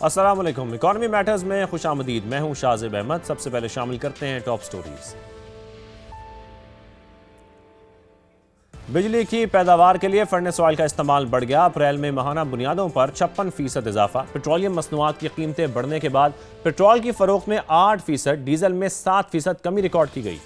अस्सलाम वालेकुम। Economy matters में खुशामदीद। मैं हूं शाजिब अहमद। सबसे पहले शामिल करते हैं टॉप स्टोरीज। बिजली की पैदावार के लिए फर्नेस ऑयल का इस्तेमाल बढ़ गया। अप्रैल में माहाना बुनियादों पर 56% इजाफा। पेट्रोलियम मसनूआत की कीमतें बढ़ने के बाद पेट्रोल की फरोख्त में 8%, डीजल में 7% कमी रिकॉर्ड की गई।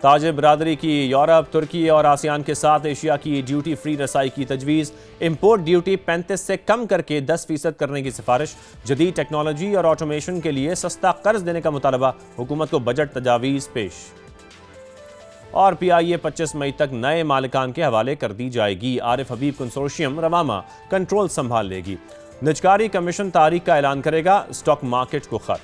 ताजिर बरादरी की यूरोप, तुर्की और आसियान के साथ एशिया की ड्यूटी फ्री रसाई की तजवीज़। इंपोर्ट ड्यूटी 35 से कम करके 10% करने की सिफारिश। जदीद टेक्नोलॉजी और ऑटोमेशन के लिए सस्ता कर्ज देने का मुतालबा। हुकूमत को बजट तजावीज़ पेश। और PIA 25 मई तक नए मालिकान के हवाले कर दी जाएगी। आरिफ हबीब कंसोर्शियम रवामा कंट्रोल संभाल लेगी। निजकारी कमीशन तारीख का ऐलान करेगा। स्टॉक मार्केट को खत।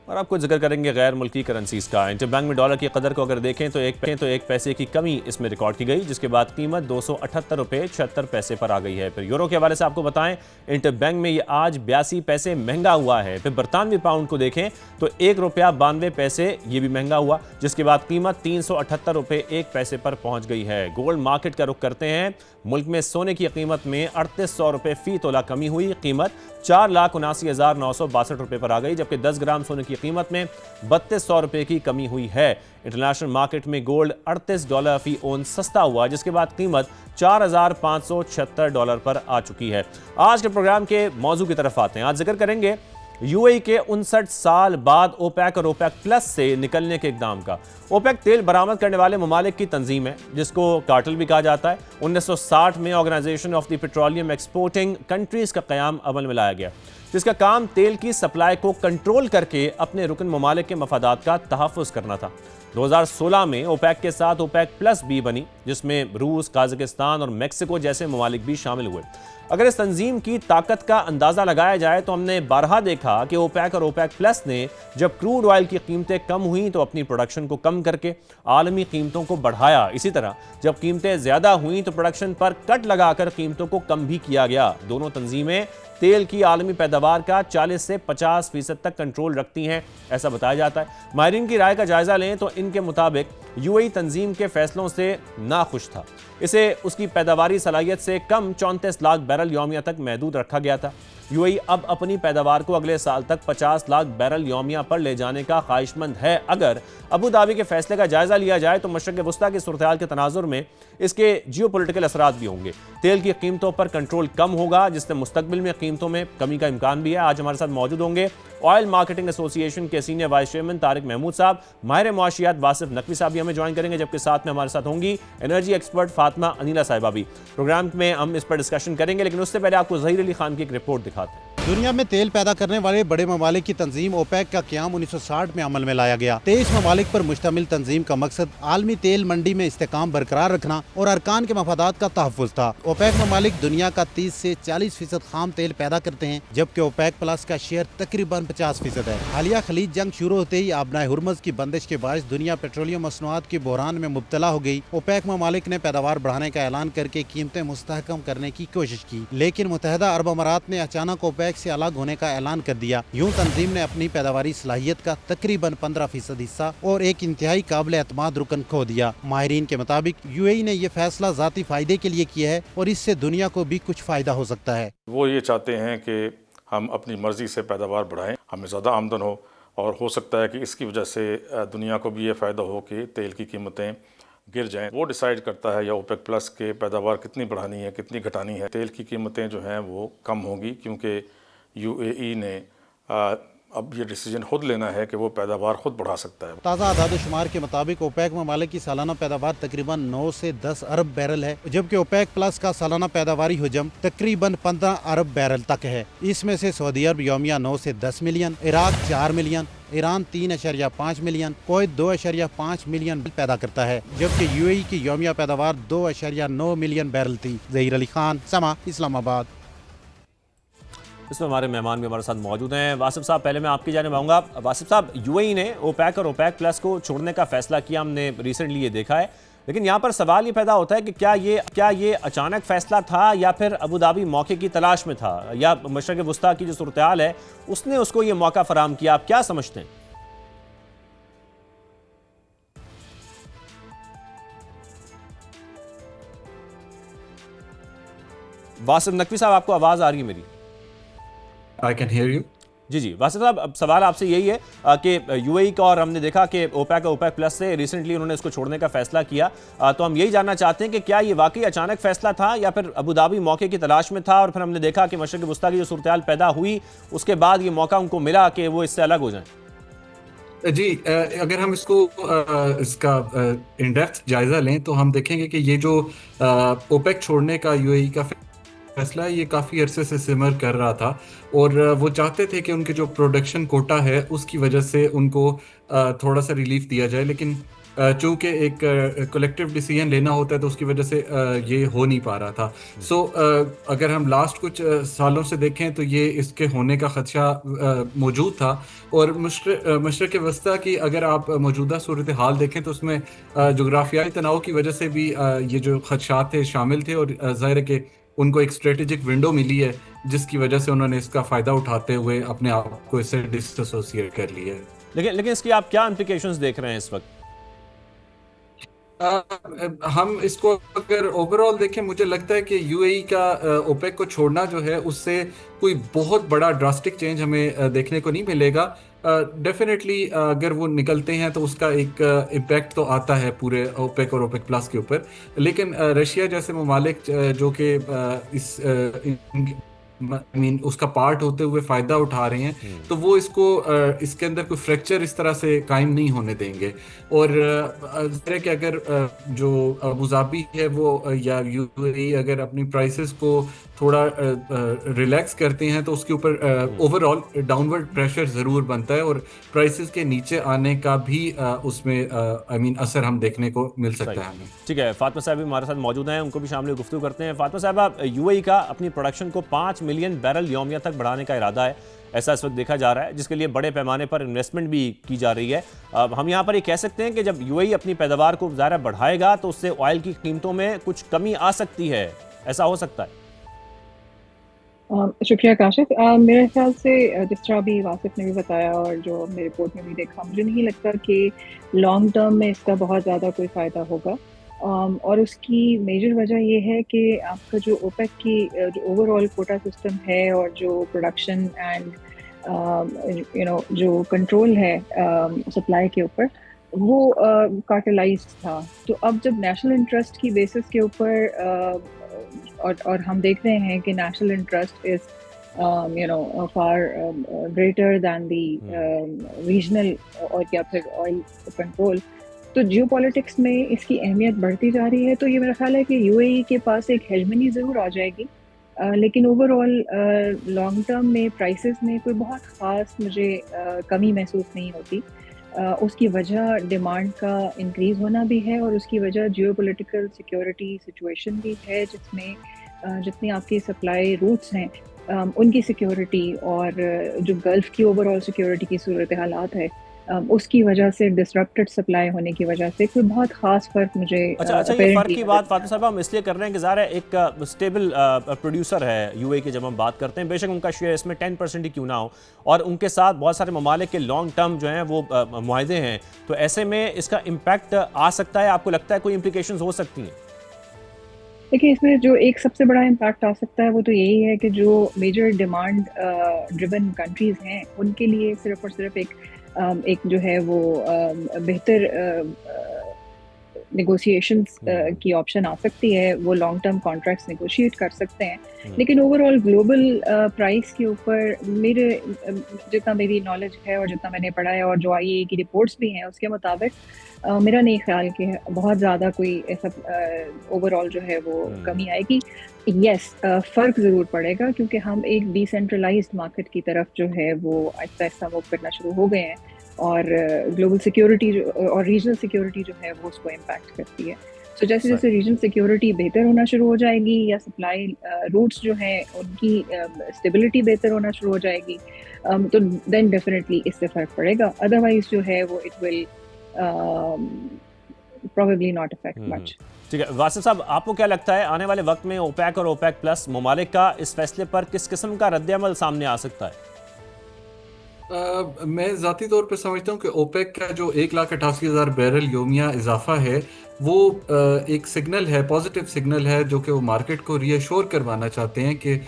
और आपको जिक्र करेंगे गैर मुल्की करेंसीज का। इंटरबैंक में डॉलर की कदर को अगर देखें तो एक पैसे की कमी इसमें रिकॉर्ड की गई, जिसके बाद कीमत 278 रुपये 76 पैसे पर आ गई है। फिर यूरो के हवाले से आपको बताएं, इंटरबैंक में ये आज 82 पैसे महंगा हुआ है। फिर बरतानवी पाउंड को देखें तो 1 रुपया 92 पैसे ये भी महंगा हुआ, जिसके बाद कीमत 378 रुपये 1 पैसे पर पहुंच गई है। गोल्ड मार्केट का रुख करते हैं। मुल्क में सोने की कीमत में 3800 रुपये फी तोला कमी हुई। कीमत 4,79,962 रुपये पर आ गई, जबकि 10 ग्राम सोने की कीमत में 3200 रुपये की कमी हुई है। इंटरनेशनल मार्केट में गोल्ड $38 फी ओन सस्ता हुआ, जिसके बाद कीमत $4,576 पर आ चुकी है। आज के प्रोग्राम के मौजू की तरफ आते हैं। आज जिक्र करेंगे UAE के 59 साल बाद ओपेक और ओपेक प्लस से निकलने के इकदाम का। ओपेक तेल बरामद करने वाले ममालिक की तंजीम है, जिसको कार्टेल भी कहा जाता है। 1960 में organisation of the petroleum exporting countries का क़याम अमल में लाया गया, जिसका काम तेल की सप्लाई को कंट्रोल करके अपने रुकन ममालिक के मफादात का तहफ़्फ़ुज़ करना था। 2016 में ओपेक के साथ ओपेक प्लस भी बनी, जिसमें रूस, काज़ाकिस्तान और मेक्सिको जैसे ममालिक भी शामिल हुए। अगर इस तंजीम की ताकत का अंदाज़ा लगाया जाए तो हमने बारहा देखा कि ओपेक और ओपेक प्लस ने जब क्रूड ऑयल की कीमतें कम हुई तो अपनी प्रोडक्शन को कम करके आलमी कीमतों को बढ़ाया। इसी तरह जब कीमतें ज़्यादा हुई तो प्रोडक्शन पर कट लगाकर कीमतों को कम भी किया गया। दोनों तंजीमें तेल की आलमी पैदावार का 40 से 50% तक कंट्रोल रखती हैं, ऐसा बताया जाता है। माहिरीन की राय का जायजा लें तो इनके मुताबिक UAE तंजीम के फैसलों से नाखुश था। इसे उसकी पैदावारी सलाहियत से कम 34 लाख बैरल यौमिया तक महदूद रखा गया था। UAE अब अपनी पैदावार को अगले साल तक 50 लाख बैरल यौमिया पर ले जाने का ख्वाहिशमंद है। अगर अबू धाबी के फैसले का जायजा लिया जाए तो मशरक़ वस्ता की सूरत हाल के तनाजुर में इसके जियोपॉलिटिकल असरात भी होंगे। तेल की कीमतों पर कंट्रोल कम होगा, जिससे मुस्तकबिल में कीमतों में कमी का इम्कान भी है। आज हमारे साथ मौजूद होंगे ऑयल मार्केटिंग एसोसिएशन के senior vice chairman Tariq Mahmood sahab, माहिर मुआशियात वासिफ नकवी साहब भी हमें ज्वाइन करेंगे, जबकि साथ में हमारे साथ होंगी एनर्जी एक्सपर्ट फातिमा अनीला साहिबा भी। प्रोग्राम में हम इस पर डिस्कशन करेंगे, लेकिन उससे पहले आपको ज़हीर अली खान की एक रिपोर्ट दिखाते हैं। दुनिया में तेल पैदा करने वाले बड़े ममालिक की तंजीम ओपेक का क़याम 1960 में अमल में लाया गया। 23 ममालिक पर मुश्तमिल तंजीम का मकसद आलमी तेल मंडी में इस्तेकाम बरकरार रखना और अरकान के मफादात का तहफ़्फ़ुज़ था। ओपेक ममालिक दुनिया का 30 से 40% खाम तेल पैदा करते हैं, जबकि ओपेक प्लस का शेयर तकरीबन 50% है। हालिया खलीज जंग शुरू होते ही आबनाए हुर्मुज़ की बंदिश के बायस दुनिया पेट्रोलियम मसनूआत के बहरान में मुब्तला हो गई। ओपेक ममालिक ने पैदावार बढ़ाने का ऐलान करके कीमतें मुस्तहकम करने की कोशिश की, लेकिन मुत्तहिदा अरब अमारात ने अचानक ओपेक से अलग होने का ऐलान कर दिया। यूं तंजीम ने अपनी पैदावारी सलाहियत का तकरीबन 15% हिस्सा और एक इंतहाई काबिल एतमाद रुकन खो दिया। माहिरीन के मुताबिक UAE ने यह फैसला जाती फायदे के लिए किया है और इससे दुनिया को भी कुछ फायदा हो सकता है। वो ये चाहते हैं कि हम अपनी मर्जी से पैदावार बढ़ाएं, हमें ज़्यादा आमदन हो, और हो सकता है कि इसकी वजह से दुनिया को भी ये फ़ायदा हो कि तेल की कीमतें गिर जाएं। वो डिसाइड करता है या ओपेक प्लस के पैदावार कितनी बढ़ानी है, कितनी घटानी है। तेल की कीमतें जो हैं वो कम होंगी, क्योंकि UAE ने अब ये डिसीजन खुद लेना है कि वो पैदावार खुद बढ़ा सकता है। ताज़ा आदाद शुमार के मुताबिक ओपेक ममालिक की सालाना पैदावार तकरीबन 9 से 10 अरब बैरल है, जबकि ओपेक प्लस का सालाना पैदावारी हजम तकरीबन 15 अरब बैरल तक है। इसमें से सऊदी अरब यौमिया 9 से 10 million, Iraq 4 million, Iran 3.5 million, Kuwait 2.5 million पैदा करता है, जबकि UAE की यौमिया पैदावार 2.9 मिलियन बैरल थी। ज़हीर अली खान, समा, इस्लामाबाद। इसमें हमारे मेहमान भी हमारे साथ मौजूद हैं। वासिफ साहब, पहले मैं आपकी जानिब आऊँगा। वासिफ साहब, UAE ने ओपेक और ओपेक प्लस को छोड़ने का फैसला किया, हमने रिसेंटली ये देखा है, लेकिन यहाँ पर सवाल ये पैदा होता है कि क्या ये अचानक फैसला था या फिर अबू धाबी मौके की तलाश में था, या मशरक़ वस्ता की जो सूरत हाल है उसने उसको ये मौका फराहम किया? आप क्या समझते हैं? वासिफ नकवी साहब, आपको आवाज़ आ रही है मेरी? I can hear you. जी जी, वासिफ साहब, अब सवाल आपसे यही है कि यूएई का, और हमने देखा कि ओपेक और ओपेक प्लस से रिसेंटली उन्होंने इसको छोड़ने का फैसला किया, तो हम यही जानना चाहते हैं कि क्या ये वाकई अचानक फैसला था या फिर अबू धाबी मौके की तलाश में था और फिर हमने देखा कि मशरिक़ वस्ता की जो सूरत पैदा हुई उसके बाद ये मौका उनको मिला कि वो इससे अलग हो जाएं? जी, अगर हम इसको इसका इन डेप्थ जायजा लें तो हम देखेंगे कि ये जो ओपेक छोड़ने का यूएई का फैसला है, ये काफ़ी अरसे से सिमर कर रहा था और वो चाहते थे कि उनके जो प्रोडक्शन कोटा है उसकी वजह से उनको थोड़ा सा रिलीफ दिया जाए, लेकिन चूंकि एक कलेक्टिव डिसीजन लेना होता है तो उसकी वजह से ये हो नहीं पा रहा था। सो अगर हम लास्ट कुछ सालों से देखें तो ये इसके होने का खदशा मौजूद था और मशरिक़ वस्ता की अगर आप मौजूदा सूरत हाल देखें तो उसमें जोग्राफियाई तनाव की वजह से भी ये जो खदशात थे शामिल थे और ज़ाहिर है कि उनको एक स्ट्रेटेजिक विंडो मिली है जिसकी वजह से उन्होंने इसका फ़ायदा उठाते हुए अपने आप को इससे डिसएसोसिएट कर लिया है। लेकिन इसकी आप क्या इम्प्लीकेशंस देख रहे हैं इस वक्त? हम इसको अगर ओवरऑल देखें, मुझे लगता है कि यूएई का ओपेक को छोड़ना जो है उससे कोई बहुत बड़ा ड्रास्टिक चेंज हमें देखने को नहीं मिलेगा। डेफिनेटली अगर वो निकलते हैं तो उसका एक इम्पैक्ट तो आता है पूरे ओपेक और ओपेक प्लस के ऊपर, लेकिन रशिया जैसे ममालिक जो कि इस उसका पार्ट होते हुए फायदा उठा रहे हैं तो वो इसको इसके अंदर कोई फ्रैक्चर इस तरह से कायम नहीं होने देंगे। और कि अगर जो अबू धाबी है वो या यूएई अगर अपनी प्राइसेस को थोड़ा रिलैक्स करते हैं तो उसके ऊपर ओवरऑल डाउनवर्ड प्रेशर ज़रूर बनता है और प्राइसेस के नीचे आने का भी उसमें असर हम देखने को मिल सकता है हमें। ठीक है, फातिमा साहब भी हमारे साथ मौजूद हैं, उनको भी शामिल गुफ्तगू करते हैं। फातिमा साहब, यूएई का अपनी प्रोडक्शन को 5 मिलियन बैरल यौमिया तक बढ़ाने का इरादा है, ऐसा इस वक्त देखा जा रहा है, जिसके लिए बड़े पैमाने पर इन्वेस्टमेंट भी की जा रही है। हम यहाँ पर ये कह सकते हैं कि जब यूएई अपनी पैदावार को ज़्यादा बढ़ाएगा तो उससे ऑयल की कीमतों में कुछ कमी आ सकती है, ऐसा हो सकता है? शुक्रिया काशिफ। मेरे ख्याल से जिस तरह अभी वासिफ ने भी बताया और जो हमने रिपोर्ट में भी देखा, मुझे नहीं लगता कि लॉन्ग टर्म में इसका बहुत ज़्यादा कोई फ़ायदा होगा। और उसकी मेजर वजह ये है कि आपका जो ओपेक की जो ओवरऑल कोटा सिस्टम है और जो प्रोडक्शन एंड जो कंट्रोल है सप्लाई के ऊपर, वो कार्टेलाइज्ड था। तो अब जब नेशनल इंटरेस्ट की बेसिस के ऊपर और हम देख रहे हैं कि national interest is far greater than the regional और या फिर ऑयल कंट्रोल, तो जियोपॉलिटिक्स में इसकी अहमियत बढ़ती जा रही है। तो ये मेरा ख्याल है कि यूएई के पास एक हेजमनी ज़रूर आ जाएगी, लेकिन ओवरऑल लॉन्ग टर्म में प्राइसेस में कोई बहुत ख़ास मुझे कमी महसूस नहीं होती। उसकी वजह डिमांड का इंक्रीज़ होना भी है और उसकी वजह जियोपॉलिटिकल सिक्योरिटी सिचुएशन भी है, जिसमें जितनी आपकी सप्लाई रूट्स हैं उनकी सिक्योरिटी और जो गल्फ़ की ओवरऑल सिक्योरिटी की सूरत हालात है, उसकी वजह से डिसरप्टेड सप्लाई होने की वजह से कोई बहुत खास फर्क मुझे ये फर्क की बात फातिमा साहब हम इसलिए कर रहे हैं कि ज़ाहिर है एक स्टेबल प्रोड्यूसर है यूएई की, जब हम बात करते हैं बेशक उनका शेयर इसमें 10% ही क्यों ना हो, और उनके साथ बहुत सारे ममालिक के लॉन्ग टर्म जो हैं वो मुआहदे हैं, तो ऐसे में इसका इम्पैक्ट आ सकता है। आपको लगता है कोई इम्प्लीकेशंस हो सकती हैं? देखिए, इसमें जो एक सबसे बड़ा इम्पैक्ट आ सकता है वो तो यही है कि जो मेजर डिमांड ड्रिवन कंट्रीज़ हैं उनके लिए सिर्फ और सिर्फ एक जो है वो बेहतर नेगोशिएशंस की ऑप्शन आ सकती है, वो लॉन्ग टर्म कॉन्ट्रैक्ट्स नेगोशिएट कर सकते हैं। लेकिन ओवरऑल ग्लोबल प्राइस के ऊपर जितना मेरी नॉलेज है और जितना मैंने पढ़ा है और जो आईईए की रिपोर्ट्स भी हैं उसके मुताबिक मेरा नहीं ख्याल कि बहुत ज़्यादा कोई ऐसा ओवरऑल जो है वो कमी आएगी। यस, फ़र्क ज़रूर पड़ेगा क्योंकि हम एक डिसेंट्रलाइज्ड मार्केट की तरफ जो है वो आहिस्ता आहिस्ता मूव करना शुरू हो गए हैं और ग्लोबल सिक्योरिटी और रीजनल सिक्योरिटी जो है वो उसको इम्पैक्ट करती है। तो जैसे जैसे रीजनल सिक्योरिटी बेहतर होना शुरू हो जाएगी या सप्लाई रूट्स जो हैं उनकी स्टेबिलिटी बेहतर होना शुरू हो जाएगी, तो देन डेफिनेटली इससे फ़र्क पड़ेगा। अदरवाइज जो है वो it will probably not affect much। ठीक है, वासिफ साहब, आपको क्या लगता है आने वाले वक्त में ओपेक और ओपेक प्लस ममालिक का इस फैसले पर किस किस्म का रद्द-ए-अमल सामने आ सकता है? मैं ज़ाती तौर पे समझता हूँ कि ओपेक का जो 1,88,000 बैरल योमिया इजाफा है वो एक सिग्नल है, पॉजिटिव सिग्नल है, जो कि वो मार्केट को रीअश्योर करवाना चाहते हैं कि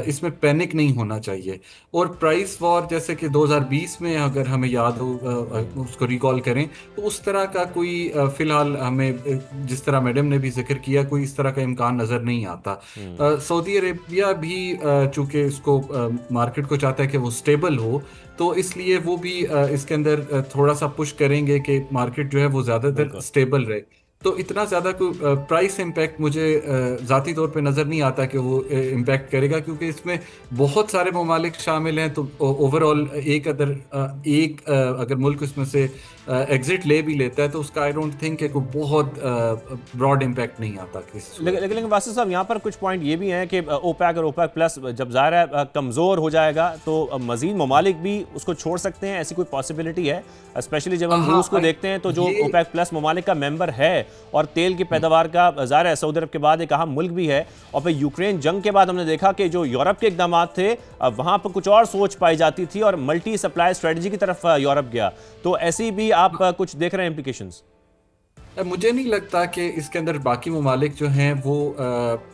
इसमें पैनिक नहीं होना चाहिए। और प्राइस वॉर जैसे कि 2020 में अगर हमें याद हो, उसको रिकॉल करें, तो उस तरह का कोई फिलहाल हमें जिस तरह मैडम ने भी जिक्र किया, कोई इस तरह का इम्कान नज़र नहीं आता। सऊदी अरेबिया भी चूंकि इसको मार्केट को चाहता है कि वो स्टेबल हो, तो इसलिए वो भी इसके अंदर थोड़ा सा पुश करेंगे कि मार्केट जो है वो ज़्यादातर स्टेबल रहे। तो इतना ज़्यादा कोई प्राइस इम्पैक्ट मुझे ज़ाती तौर पे नज़र नहीं आता कि वो इम्पैक्ट करेगा, क्योंकि इसमें बहुत सारे ममालिक शामिल हैं। तो ओवरऑल अगर मुल्क इसमें से एग्जिट ले भी लेता है, तो उसका आई डोंट थिंक कि कोई बहुत ब्रॉड इम्पैक्ट नहीं आता लेकिन वासिफ साहब, यहाँ पर कुछ पॉइंट ये भी हैं कि ओपेक और ओपेक प्लस जब ज़ाहिर है कमज़ोर हो जाएगा तो मज़ीद ममालिक भी उसको छोड़ सकते हैं, ऐसी कोई पॉसिबिलिटी है? स्पेशली जब हम रूस को देखते हैं तो जो ओपेक प्लस ममालिक का मेंबर है और तेल की पैदावार का ज़ाहिर है सऊदी अरब के बाद एक अहम मुल्क भी है, और फिर यूक्रेन जंग के बाद हमने देखा कि जो यूरोप के इकदाम थे वहाँ पर कुछ और सोच पाई जाती थी और मल्टी सप्लाई स्ट्रेटजी की तरफ यूरोप गया। तो ऐसी भी आप कुछ देख रहे हैं इम्प्लीकेशंस? मुझे नहीं लगता कि इसके अंदर बाकी ममालिक जो हैं वो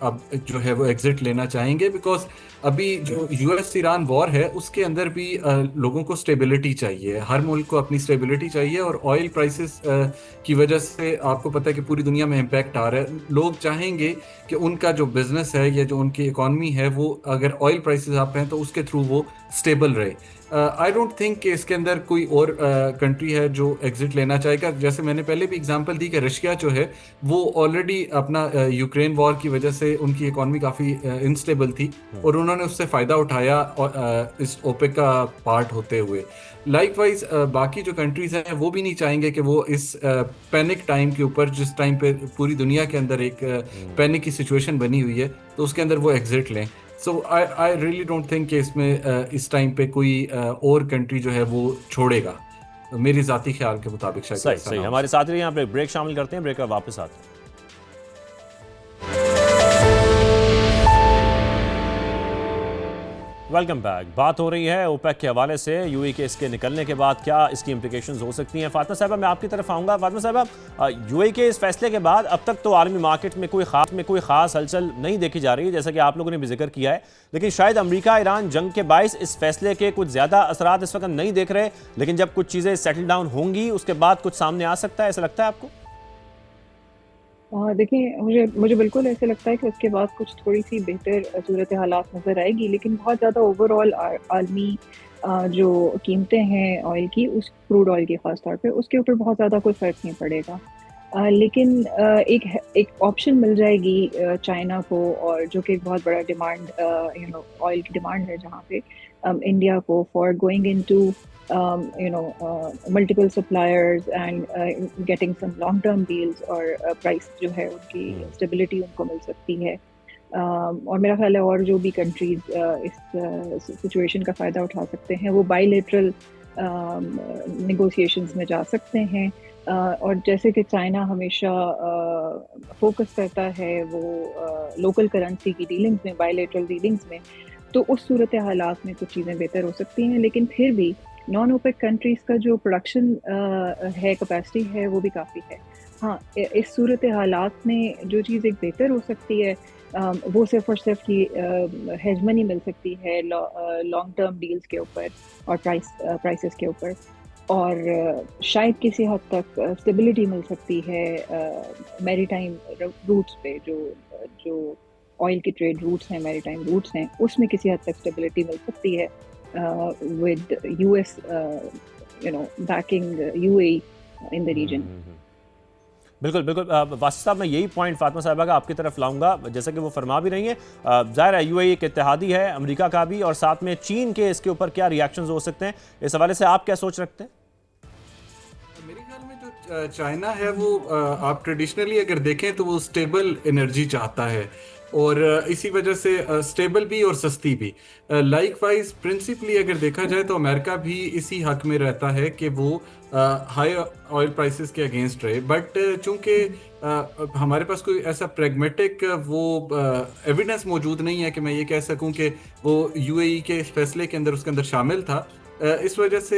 अब जो है वो एग्जिट लेना चाहेंगे, बिकॉज अभी जो यूएस ईरान वॉर है उसके अंदर भी लोगों को स्टेबिलिटी चाहिए, हर मुल्क को अपनी स्टेबिलिटी चाहिए। और ऑयल प्राइसेस की वजह से आपको पता है कि पूरी दुनिया में इम्पैक्ट आ रहा है। लोग चाहेंगे कि उनका जो बिजनेस है या जो उनकी इकॉनमी है वो अगर ऑयल प्राइसेस अप हैं तो उसके थ्रू वो स्टेबल रहे। आई डोंट थिंक कि इसके अंदर कोई और कंट्री है जो एग्जिट लेना चाहेगा। जैसे मैंने पहले भी एग्जांपल दी कि रशिया जो है वो ऑलरेडी अपना यूक्रेन वॉर की वजह से उनकी इकॉनमी काफ़ी इनस्टेबल थी और उन्होंने उससे फ़ायदा उठाया इस ओपेक का पार्ट होते हुए। लाइकवाइज बाकी जो कंट्रीज हैं वो भी नहीं चाहेंगे कि वो इस पैनिक टाइम के ऊपर, जिस टाइम पे पूरी दुनिया के अंदर एक पैनिक की सिचुएशन बनी हुई है, तो उसके अंदर वो एग्जिट लें। सो आई रियली डोंट थिंक कि इसमें इस टाइम पे कोई और कंट्री जो है वो छोड़ेगा, मेरी ज़ाती ख्याल के मुताबिक। शायद सही। हमारे साथ रहिए, यहाँ पे ब्रेक शामिल करते हैं, ब्रेक का वापस आते हैं। Welcome back. बात हो रही है ओपेक के हवाले से, यूएई के इसके निकलने के बाद क्या इसकी इंप्लीकेशंस हो सकती हैं। फातिमा साहबा, मैं आपकी तरफ आऊँगा। फातिमा साहबा, यूएई के इस फैसले के बाद अब तक तो आलमी मार्केट में कोई खास हलचल नहीं देखी जा रही है, जैसा कि आप लोगों ने भी जिक्र किया है, लेकिन शायद अमेरिका ईरान जंग के बायस इस फैसले के कुछ ज़्यादा असरात इस वक्त नहीं देख रहे, लेकिन जब कुछ चीज़ें सेटल डाउन होंगी उसके बाद कुछ सामने आ सकता है, ऐसा लगता है आपको? देखिए, मुझे बिल्कुल ऐसे लगता है कि उसके बाद कुछ थोड़ी सी बेहतर सूरत हालात नज़र आएगी, लेकिन बहुत ज़्यादा ओवरऑल आलमी जो कीमतें हैं ऑयल की, उस क्रूड ऑयल की ख़ास तौर पे, उसके ऊपर बहुत ज़्यादा कोई फ़र्क नहीं पड़ेगा। लेकिन एक ऑप्शन मिल जाएगी चाइना को, और जो कि एक बहुत बड़ा डिमांड ऑयल की डिमांड है जहाँ पे इंडिया को, for going into multiple suppliers and getting some long term deals, और प्राइस जो है उनकी स्टेबिलिटी उनको मिल सकती है। और मेरा ख्याल है और जो भी कंट्रीज इस सिचुएशन का फ़ायदा उठा सकते हैं वो बायलैटरल नेगोशिएशंस में जा सकते हैं। और जैसे कि चाइना हमेशा फोकस करता है वो लोकल करेंसी की डीलिंग्स में, बायलैटरल डीलिंग्स में, तो उस सूरत हालात में कुछ चीज़ें बेहतर हो सकती हैं। लेकिन फिर भी नॉन ओपेक कंट्रीज़ का जो प्रोडक्शन है, कैपेसिटी है, वो भी काफ़ी है। हाँ, इस सूरत हालात में जो चीज़ एक बेहतर हो सकती है वो सिर्फ और सिर्फ की हेजमनी मिल सकती है लॉन्ग टर्म डील्स के ऊपर और प्राइसेस के ऊपर, और शायद किसी हद तक स्टेबिलिटी मिल सकती है मैरीटाइम रूट्स पे, जो ऑयल की ट्रेड रूट्स हैं, मैरीटाइम रूट्स हैं, उसमें किसी हद तक स्टेबिलिटी मिल सकती है with US backing UAE in the region। बिल्कुल। वासिफ साहब, मैं यही पॉइंट फातिमा साहिबा का आपकी तरफ लाऊंगा, जैसा कि वो फरमा भी रही हैं। ज़ाहिर है यूएई एक इत्तेहादी है अमेरिका का भी, और साथ में चीन के इसके ऊपर क्या रिएक्शंस हो सकते हैं, इस हवाले से आप क्या सोच रखते हैं? मेरे ख्याल में जो चाइना है वो आप ट्रेडिशनली अगर देखें तो वो स्टेबल एनर्जी चाहता है, और इसी वजह से स्टेबल भी और सस्ती भी। लाइकवाइज प्रिंसिपली अगर देखा जाए तो अमेरिका भी इसी हक में रहता है कि वो हाई ऑयल प्राइसेस के अगेंस्ट रहे, बट चूंकि हमारे पास कोई ऐसा प्रैग्मेटिक वो एविडेंस मौजूद नहीं है कि मैं ये कह सकूं कि वो यूएई के इस फैसले के अंदर उसके अंदर शामिल था। इस वजह से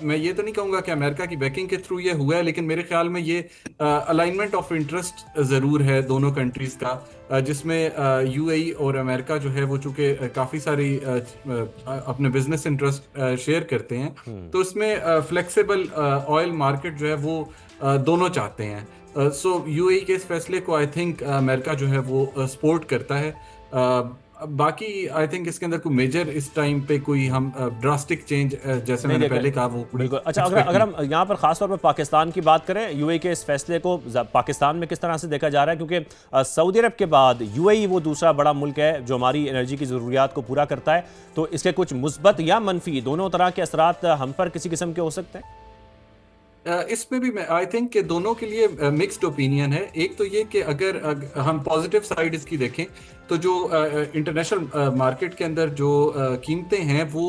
मैं ये तो नहीं कहूँगा कि अमेरिका की बैकिंग के थ्रू ये हुआ है, लेकिन मेरे ख्याल में ये अलाइनमेंट ऑफ इंटरेस्ट ज़रूर है दोनों कंट्रीज़ का, जिसमें यूएई और अमेरिका जो है वो चूँकि काफ़ी सारी अपने बिजनेस इंटरेस्ट शेयर करते हैं, तो इसमें फ्लेक्सिबल ऑयल मार्केट जो है वो दोनों चाहते हैं। सो यूएई के इस फैसले को आई थिंक अमेरिका जो है वो सपोर्ट करता है। बाकी आई थिंक इसके अंदर कोई मेजर इस टाइम पे कोई हम ड्रास्टिक चेंज जैसे मैंने पहले कहा वो बिल्कुल। अच्छा, अगर हम यहाँ पर खासतौर पर पाकिस्तान की बात करें, यूएई के इस फैसले को पाकिस्तान में किस तरह से देखा जा रहा है, क्योंकि सऊदी अरब के बाद यूएई वो दूसरा बड़ा मुल्क है जो हमारी एनर्जी की ज़रूरियात को पूरा करता है, तो इसके कुछ मुस्बत या मनफी दोनों तरह के असरात हम पर किसी किस्म के हो सकते हैं? इसमें भी मैं आई थिंक कि दोनों के लिए मिक्स्ड ओपिनियन है। एक तो ये कि अगर हम पॉजिटिव साइड इसकी देखें तो जो इंटरनेशनल मार्केट के अंदर जो कीमतें हैं वो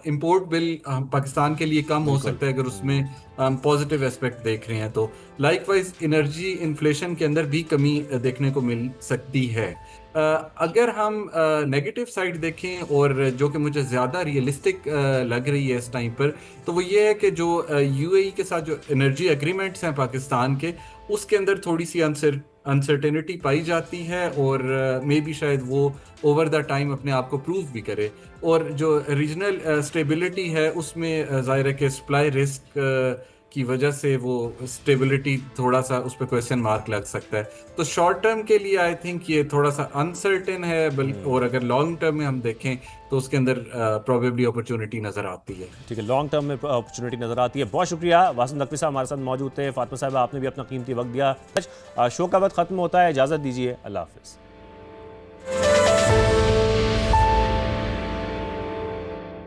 इंपोर्ट बिल पाकिस्तान के लिए कम हो सकता है अगर उसमें हम पॉजिटिव एस्पेक्ट देख रहे हैं तो। लाइकवाइज एनर्जी इन्फ्लेशन के अंदर भी कमी देखने को मिल सकती है। अगर हम नेगेटिव साइड देखें और जो कि मुझे ज़्यादा रियलिस्टिक लग रही है इस टाइम पर, तो वो ये है कि जो यूएई के साथ जो एनर्जी एग्रीमेंट्स हैं पाकिस्तान के, उसके अंदर थोड़ी सी अनसर्टेनिटी पाई जाती है और मे बी शायद वो ओवर द टाइम अपने आप को प्रूव भी करे। और जो रीजनल स्टेबिलिटी है उसमें ज़ाहिर है कि सप्लाई रिस्क की वजह से वो स्टेबिलिटी थोड़ा सा उस पर क्वेश्चन मार्क लग सकता है। तो शॉर्ट टर्म के लिए आई थिंक ये थोड़ा सा अनसर्टेन है, और अगर लॉन्ग टर्म में हम देखें तो उसके अंदर प्रोबेबली अपॉर्चुनिटी नज़र आती है। ठीक है, लॉन्ग टर्म में अपॉर्चुनिटी नज़र आती है। बहुत शुक्रिया, वासिम नकवी साहब हमारे साथ मौजूद थे। फातिमा साहब, आपने भी अपना कीमती वक्त दिया। शो का वक्त ख़त्म होता है, इजाज़त दीजिए, अल्लाह हाफ़िज़।